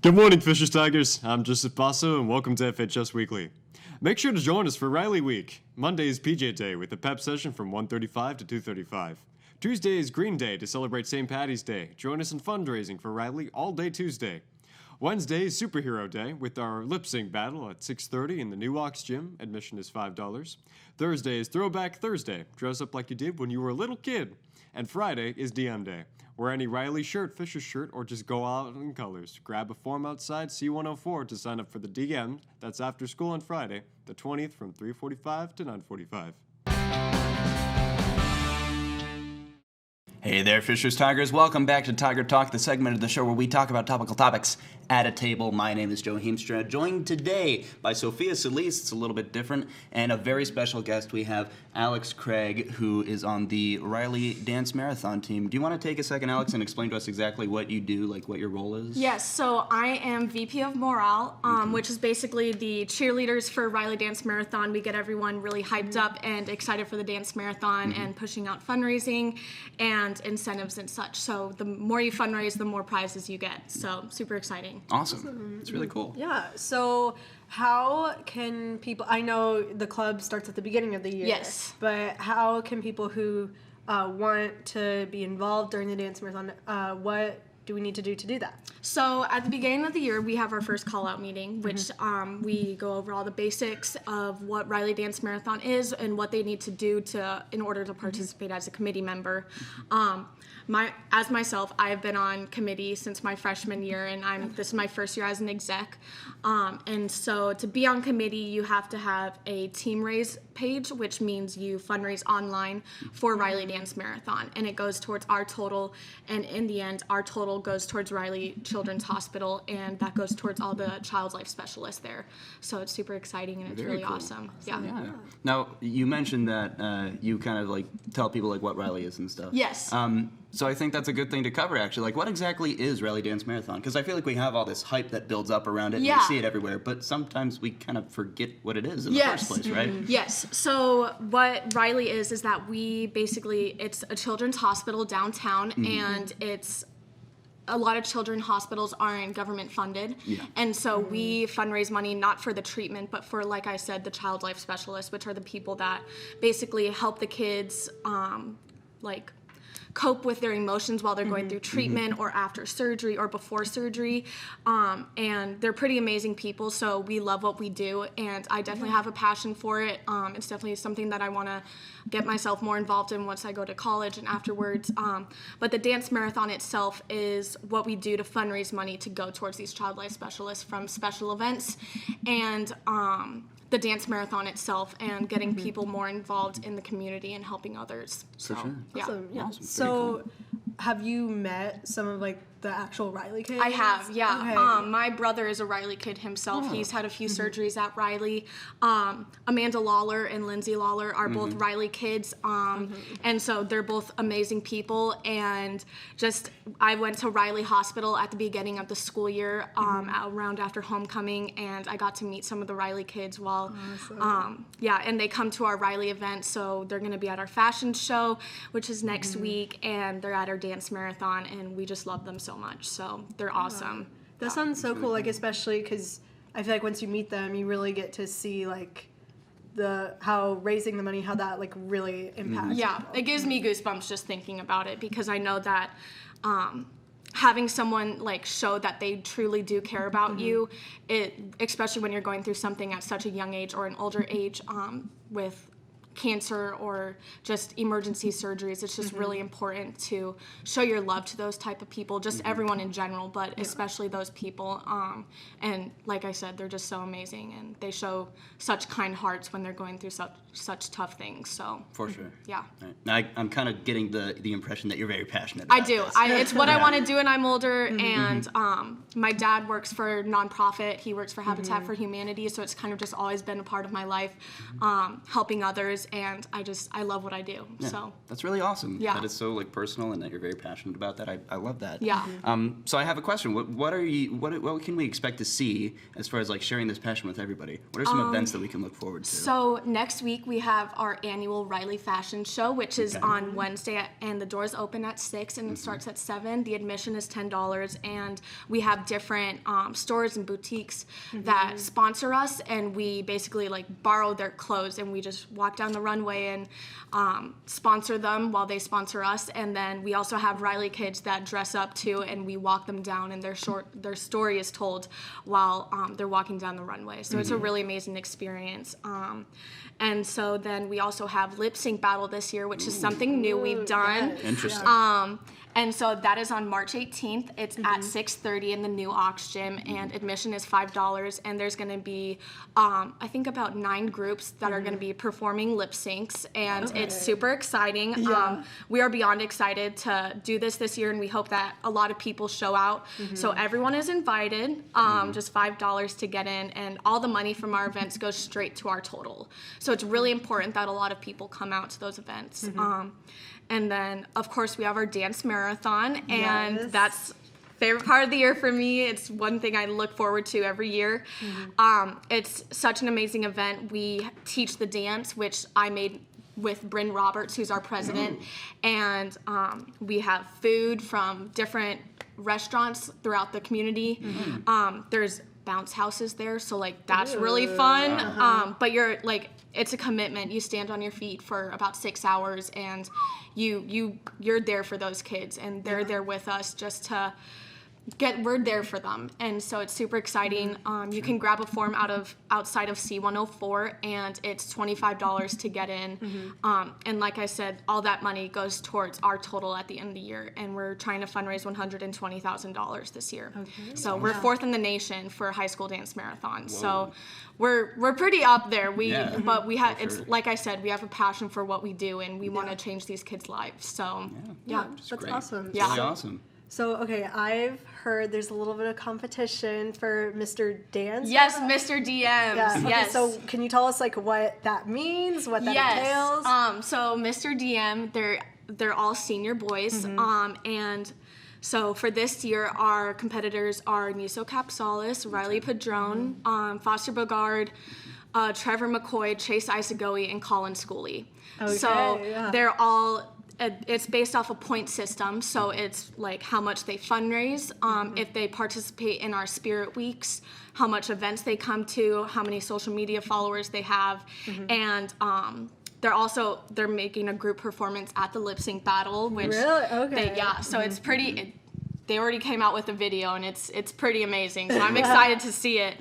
Good morning, Fishers Tigers. I'm Joseph Basso, and welcome to FHS Weekly. Make sure to join us for Reilly Week. Monday is PJ Day with a pep session from 1:35 to 2:35. Tuesday is Green Day to celebrate St. Patty's Day. Join us in fundraising for Reilly all day Tuesday. Wednesday is Superhero Day with our lip sync battle at 6:30 in the New Ox Gym. Admission is $5. Thursday is Throwback Thursday. Dress up like you did when you were a little kid. And Friday is DM Day. Wear any Reilly shirt, Fisher shirt, or just go out in colors. Grab a form outside C104 to sign up for the DM. That's after school on Friday, the 20th from 3:45 to 9:45. Hey there, Fishers Tigers. Welcome back to Tiger Talk, the segment of the show where we talk about topical topics at a table. My name is Joe Heemstra, joined today by Sophia Solis. It's a little bit different, and a very special guest. We have Alex Craig, who is on the Reilly Dance Marathon team. Do you want to take a second, Alex, and explain to us exactly what you do, like what your role is? Yes, so I am VP of Morale, which is basically the cheerleaders for Reilly Dance Marathon. We get everyone really hyped up and excited for the dance marathon and pushing out fundraising and incentives and such. So the more you fundraise, the more prizes you get. So super exciting. Awesome. It's really cool. Yeah. So how can people, I know the club starts at the beginning of the year. Yes. But how can people who want to be involved during the dance marathon, what do we need to do that? So at the beginning of the year, we have our first call-out meeting, which we go over all the basics of what Reilly Dance Marathon is and what they need to do in order to participate as a committee member. As myself, I've been on committee since my freshman year, and this is my first year as an exec. And so to be on committee, you have to have a team raise page, which means you fundraise online for Reilly Dance Marathon, and it goes towards our total. And in the end, our total goes towards Reilly Children's Hospital, and that goes towards all the child life specialists there. So it's super exciting, and it's Very really cool. awesome. Yeah. Now, you mentioned that you kind of like tell people like what Reilly is and stuff. Yes. So I think that's a good thing to cover, actually. Like, what exactly is Reilly Dance Marathon? Because I feel like we have all this hype that builds up around it, and we see it everywhere, but sometimes we kind of forget what it is in the first place, right? Yes. So what Reilly is that we basically, it's a children's hospital downtown, and a lot of children's hospitals aren't government funded. And so we fundraise money not for the treatment, but for, like I said, the child life specialists, which are the people that basically help the kids cope with their emotions while they're going through treatment or after surgery or before surgery. And they're pretty amazing people, so we love what we do, and I definitely have a passion for it. It's definitely something that I want to get myself more involved in once I go to college and afterwards. But the dance marathon itself is what we do to fundraise money to go towards these child life specialists from special events and the dance marathon itself, and getting people more involved in the community and helping others. So, For sure. yeah. Awesome. Yeah. Awesome. So have you met some of like the actual Reilly kids? I have, yeah. Okay. My brother is a Reilly kid himself. He's had a few surgeries at Reilly. Amanda Lawler and Lindsay Lawler are both Reilly kids, and so they're both amazing people. And I went to Reilly Hospital at the beginning of the school year, around after homecoming, and I got to meet some of the Reilly kids while, and they come to our Reilly event. So they're going to be at our fashion show, which is next week, and they're at our dance marathon, and we just love them so much. So they're awesome. That sounds so cool, like especially because I feel like once you meet them, you really get to see like how raising the money, how that like really impacts Yeah, people. it gives me goosebumps just thinking about it, because I know that having someone like show that they truly do care about you, especially when you're going through something at such a young age or an older age with cancer or just emergency surgeries, it's just really important to show your love to those type of people, just everyone in general, but especially those people. And like I said, they're just so amazing, and they show such kind hearts when they're going through such tough things. So For sure. yeah. Right. Now, I'm kind of getting the impression that you're very passionate I about do. this. It's what I want to do, and I'm older. And my dad works for a nonprofit. He works for Habitat for Humanity, so it's kind of just always been a part of my life, helping others and I love what I do. Yeah, So that's really awesome. Yeah. That is so like personal, and that you're very passionate about that. I love that. Yeah. So I have a question. What can we expect to see as far as like sharing this passion with everybody? What are some events that we can look forward to? So next week we have our annual Reilly Fashion Show, which is on Wednesday, and the doors open at 6 and it starts at 7. The admission is $10, and we have different stores and boutiques that sponsor us, and we basically like borrow their clothes, and we just walk down the runway and sponsor them while they sponsor us. And then we also have Reilly kids that dress up too, and we walk them down, and their story is told while they're walking down the runway. So it's a really amazing experience. And so then we also have lip sync battle this year, which is something new we've done. Yes. Interesting. And so that is on March 18th. It's at 6:30 in the new Ox Gym, and admission is $5. And there's going to be, I think, about 9 groups that are going to be performing lip syncs, and it's super exciting. Yeah. We are beyond excited to do this year, and we hope that a lot of people show out. So everyone is invited, just $5 to get in, and all the money from our events goes straight to our total. So it's really important that a lot of people come out to those events. And then, of course, we have our dance marathon, and Yes. that's favorite part of the year for me. It's one thing I look forward to every year. It's such an amazing event. We teach the dance, which I made with Bryn Roberts, who's our president, and we have food from different restaurants throughout the community. There's bounce houses there, so like that's really fun. But you're like, it's a commitment. You stand on your feet for about 6 hours, and you're there for those kids, and they're there with us just to we're there for them. And so it's super exciting. You can grab a form outside of C104, and it's $25 to get in. And like I said, all that money goes towards our total at the end of the year, and we're trying to fundraise $120,000 this year. So we're 4th in the nation for high school dance marathon. So we're pretty up there. But we have it's like I said, we have a passion for what we do, and we want to change these kids' lives. So That's great. awesome. Yeah. Really awesome. So, okay, I've heard there's a little bit of competition for Mr. Dance. yes, Mr. DMs. Yeah. Okay, Yes. so can you tell us like what that means, what that entails? So Mr. DM, they're all senior boys. And so for this year, our competitors are Niso Capsalis, Reilly Padron, Foster Bogard, Trevor McCoy, Chase Isagoe, and Colin Schooley. So they're all. It's based off a point system, so it's like how much they fundraise, if they participate in our spirit weeks, how much events they come to, how many social media followers they have, and they're making a group performance at the lip sync battle, which so it's pretty. They already came out with a video, and it's pretty amazing. So I'm excited to see it.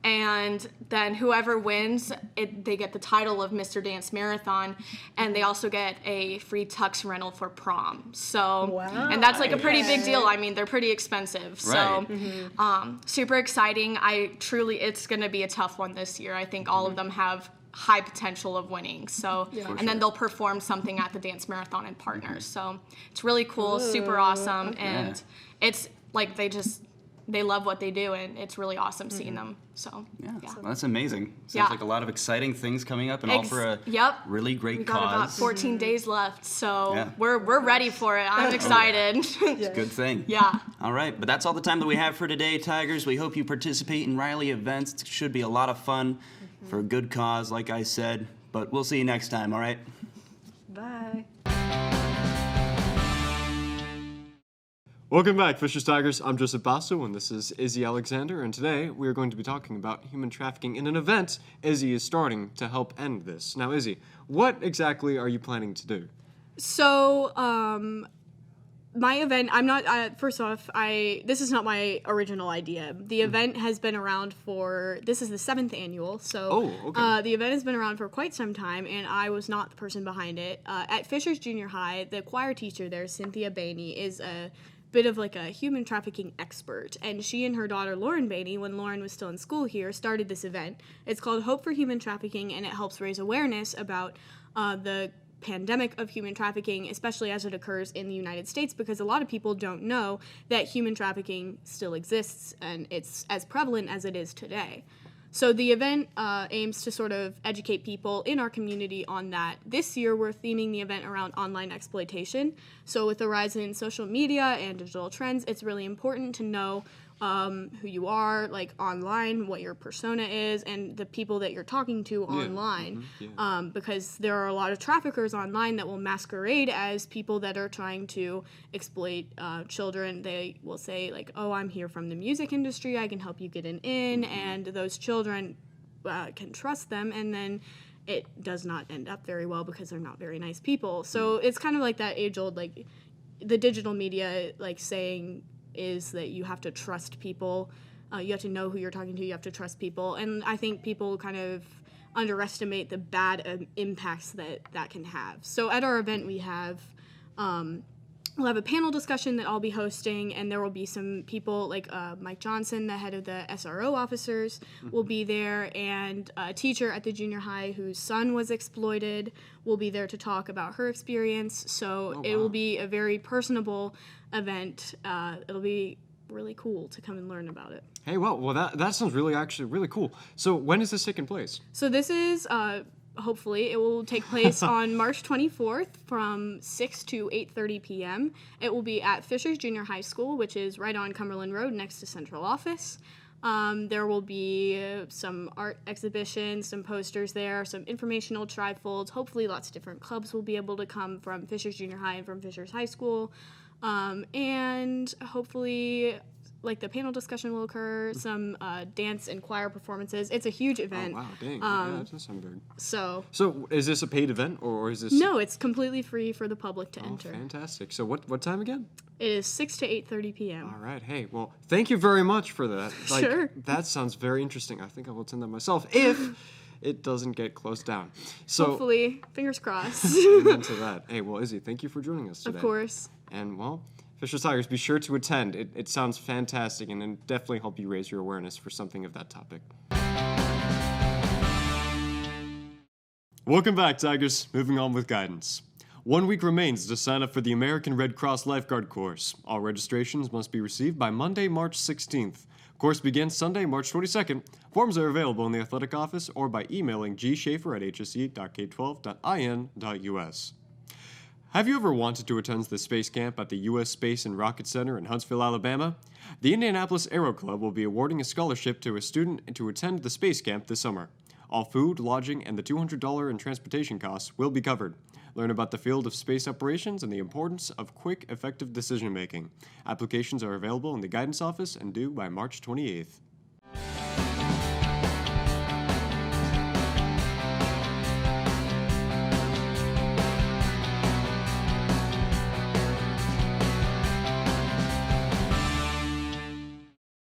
And then whoever wins, they get the title of Mr. Dance Marathon, and they also get a free tux rental for prom. So, and that's like a pretty big deal. I mean, they're pretty expensive. So, super exciting. It's going to be a tough one this year. I think all of them have high potential of winning. So, and then they'll perform something at the dance marathon in partners. So it's really cool, super awesome, and it's like they love what they do, and it's really awesome seeing them. So Well, that's amazing. Sounds like a lot of exciting things coming up, and all for a really great we cause. got about 14 days left, so we're ready for it. I'm excited. It's a good thing. All right, but that's all the time that we have for today, Tigers. We hope you participate in Reilly events. It should be a lot of fun for a good cause, like I said. But we'll see you next time, all right? Bye. Welcome back, Fishers Tigers. I'm Joseph Basso, and this is Izzy Alexander, and today we are going to be talking about human trafficking in an event Izzy is starting to help end this. Now, Izzy, what exactly are you planning to do? So, my event, I'm not, first off, this is not my original idea. The event has been around this is the 7th annual, so the event has been around for quite some time, and I was not the person behind it. At Fishers Junior High, the choir teacher there, Cynthia Bainey, is a bit of like a human trafficking expert, and she and her daughter Lauren Bainey, when Lauren was still in school here, started this event. It's called Hope for Human Trafficking, and it helps raise awareness about the pandemic of human trafficking, especially as it occurs in the United States, because a lot of people don't know that human trafficking still exists, and it's as prevalent as it is today. So the event aims to sort of educate people in our community on that. This year, we're theming the event around online exploitation. So with the rise in social media and digital trends, it's really important to know who you are, like online, what your persona is, and the people that you're talking to online. Because there are a lot of traffickers online that will masquerade as people that are trying to exploit children. They will say like, "Oh, I'm here from the music industry. I can help you get an in," and those children can trust them, and then it does not end up very well because they're not very nice people. So it's kind of like that age-old, like the digital media, like saying is that you have to trust people. You have to know who you're talking to. You have to trust people. And I think people kind of underestimate the bad impacts that can have. So at our event, we'll have a panel discussion that I'll be hosting, and there will be some people like Mike Johnson, the head of the SRO officers, will be there, and a teacher at the junior high whose son was exploited will be there to talk about her experience. So it will be a very personable event. It'll be really cool to come and learn about it. Hey, well, that sounds actually really cool. So when is this taking place? So this is hopefully it will take place on March 24th from 6 to 8:30 p.m. It will be at Fishers Junior High School, which is right on Cumberland Road next to Central Office. There will be some art exhibitions, some posters there, some informational trifolds. Hopefully lots of different clubs will be able to come from Fishers Junior High and from Fishers High School. And hopefully like the panel discussion will occur, some dance and choir performances. It's a huge event. Oh, wow, dang. Yeah, that does sound big. So is this a paid event, or is this... No, it's completely free for the public to enter. Fantastic. So what time again? It is 6 to 8:30 p.m. All right. Hey, well, thank you very much for that. Sure. That sounds very interesting. I think I will attend that myself if it doesn't get closed down. So Hopefully, fingers crossed. amen to that. Hey, well, Izzy, thank you for joining us today. Of course. And, well, Fishers Tigers, be sure to attend. It sounds fantastic, and it'll definitely help you raise your awareness for something of that topic. Welcome back, Tigers. Moving on with guidance. 1 week remains to sign up for the American Red Cross Lifeguard course. All registrations must be received by Monday, March 16th. Course begins Sunday, March 22nd. Forms are available in the athletic office or by emailing gschaefer@hse.k12.in.us. Have you ever wanted to attend the space camp at the U.S. Space and Rocket Center in Huntsville, Alabama? The Indianapolis Aero Club will be awarding a scholarship to a student to attend the space camp this summer. All food, lodging, and the $200 in transportation costs will be covered. Learn about the field of space operations and the importance of quick, effective decision-making. Applications are available in the guidance office and due by March 28th.